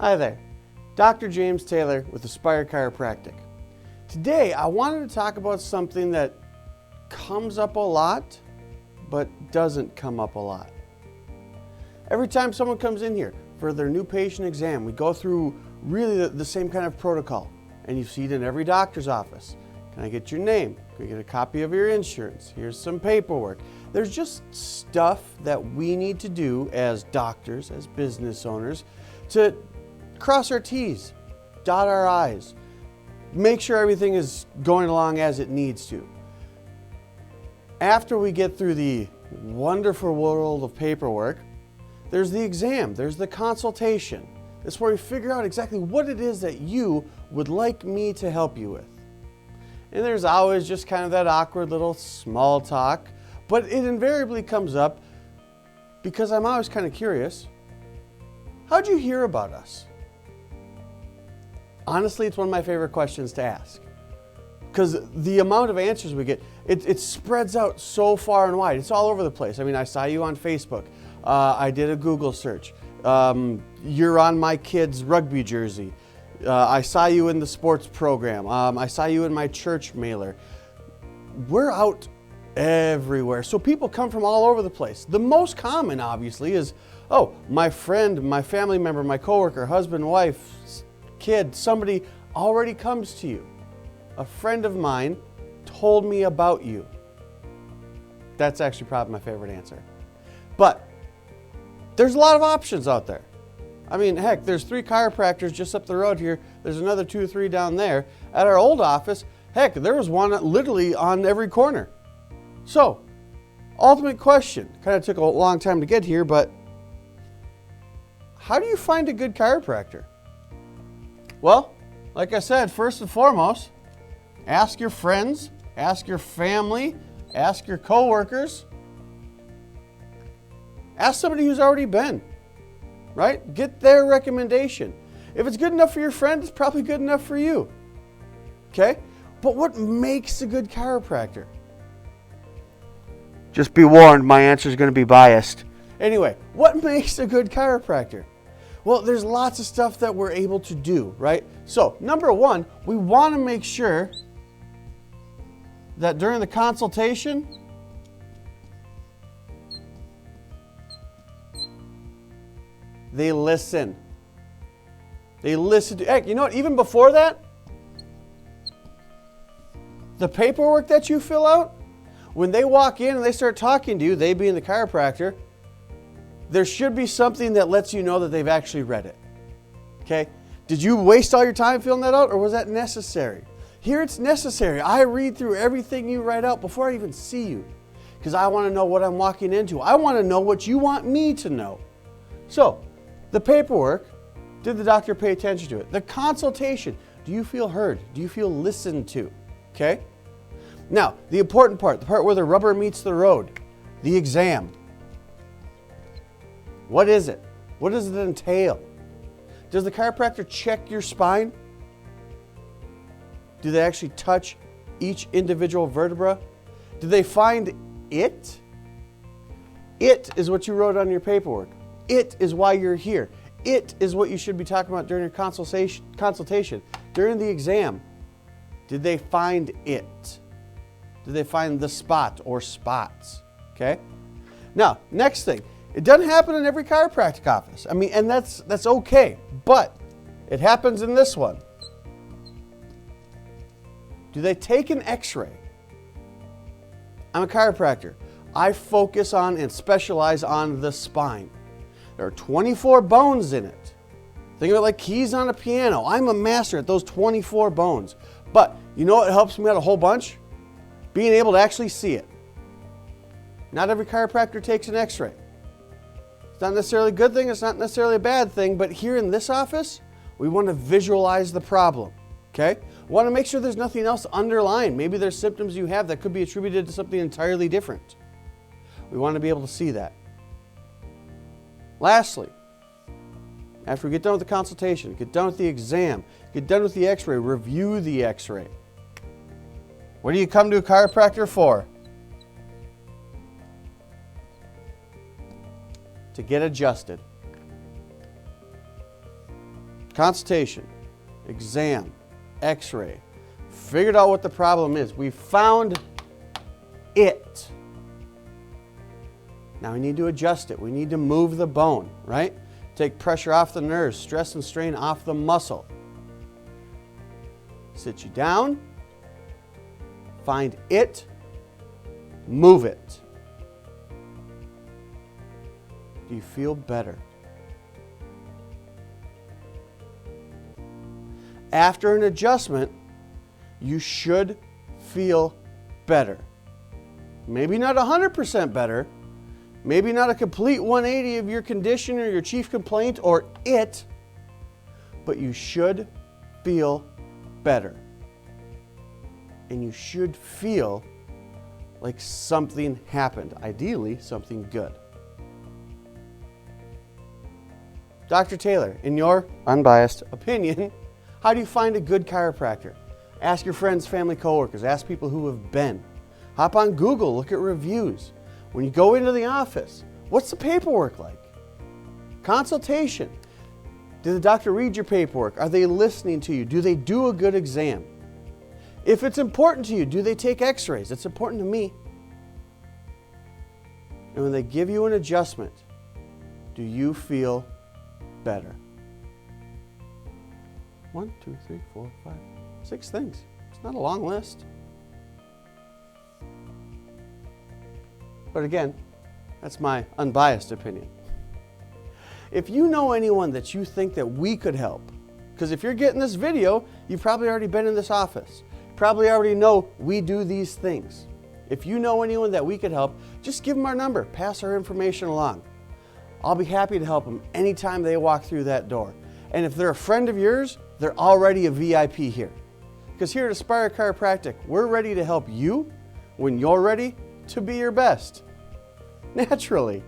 Hi there, Dr. James Taylor with Aspire Chiropractic. Today I wanted to talk about something that comes up a lot, but doesn't come up a lot. Every time someone comes in here for their new patient exam, we go through really the same kind of protocol, and you see it in every doctor's office. Can I get your name? Can I get a copy of your insurance? Here's some paperwork. There's just stuff that we need to do as doctors, as business owners, to cross our T's, dot our I's, make sure everything is going along as it needs to. After we get through the wonderful world of paperwork, there's the exam, there's the consultation. That's where we figure out exactly what it is that you would like me to help you with. And there's always just kind of that awkward little small talk, but it invariably comes up because I'm always kind of curious. How'd you hear about us? Honestly, it's one of my favorite questions to ask because the amount of answers we get, it spreads out so far and wide. It's all over the place. I mean, I saw you on Facebook. I did a Google search. You're on my kid's rugby jersey. I saw you in the sports program. I saw you in my church mailer. We're out everywhere. So people come from all over the place. The most common, obviously, is, oh, my friend, my family member, my coworker, husband, wife, kid, somebody already comes to you. A friend of mine told me about you. That's actually probably my favorite answer. But there's a lot of options out there. I mean, heck, there's 3 chiropractors just up the road here. There's another 2 or 3 down there. At our old office, heck, there was one literally on every corner. So, ultimate question, kind of took a long time to get here, but how do you find a good chiropractor? Well, like I said, first and foremost, ask your friends, ask your family, ask your coworkers, ask somebody who's already been, right? Get their recommendation. If it's good enough for your friend, it's probably good enough for you, okay? But what makes a good chiropractor? Just be warned, my answer is going to be biased. Anyway, what makes a good chiropractor? Well, there's lots of stuff that we're able to do, right? So, number one, we want to make sure that during the consultation, they listen. They listen to, heck, you know what, even before that, the paperwork that you fill out, when they walk in and they start talking to you, they being the chiropractor, there should be something that lets you know that they've actually read it, okay? Did you waste all your time filling that out, or was that necessary? Here it's necessary. I read through everything you write out before I even see you because I want to know what I'm walking into. I want to know what you want me to know. So, the paperwork, did the doctor pay attention to it? The consultation, do you feel heard? Do you feel listened to? Okay? Now, the important part, the part where the rubber meets the road, the exam. What is it? What does it entail? Does the chiropractor check your spine? Do they actually touch each individual vertebra? Do they find it? It is what you wrote on your paperwork. It is why you're here. It is what you should be talking about during your consultation. During the exam, did they find it? Did they find the spot or spots? Okay? Now, next thing. It doesn't happen in every chiropractic office. I mean, and that's okay, but it happens in this one. Do they take an x-ray? I'm a chiropractor. I focus on and specialize on the spine. There are 24 bones in it. Think of it like keys on a piano. I'm a master at those 24 bones. But you know what helps me out a whole bunch? Being able to actually see it. Not every chiropractor takes an x-ray. It's not necessarily a good thing, it's not necessarily a bad thing, but here in this office, we want to visualize the problem, okay? We want to make sure there's nothing else underlying. Maybe there's symptoms you have that could be attributed to something entirely different. We want to be able to see that. Lastly, after we get done with the consultation, get done with the exam, get done with the x-ray, review the x-ray. What do you come to a chiropractor for? to get adjusted. consultation, exam, x-ray, figured out what the problem is. We found it. Now we need to adjust it. We need to move the bone, right? Take pressure off the nerves, stress and strain off the muscle. Sit you down, find it, move it. Do you feel better? After an adjustment, you should feel better. Maybe not 100% better, maybe not a complete 180 of your condition or your chief complaint or it, but you should feel better. And you should feel like something happened, ideally something good. Dr. Taylor, in your unbiased opinion, how do you find a good chiropractor? Ask your friends, family, coworkers, ask people who have been. Hop on Google, look at reviews. When you go into the office, what's the paperwork like? Consultation. Did the doctor read your paperwork? Are they listening to you? Do they do a good exam? If it's important to you, do they take x-rays? It's important to me. And when they give you an adjustment, do you feel better? 1, 2, 3, 4, 5, 6 things. It's not a long list. But again, that's my unbiased opinion. If you know anyone that you think that we could help, because if you're getting this video, you've probably already been in this office. You probably already know we do these things. If you know anyone that we could help, just give them our number, pass our information along. I'll be happy to help them anytime they walk through that door. And if they're a friend of yours, they're already a VIP here. Because here at Aspire Chiropractic, we're ready to help you when you're ready to be your best. Naturally.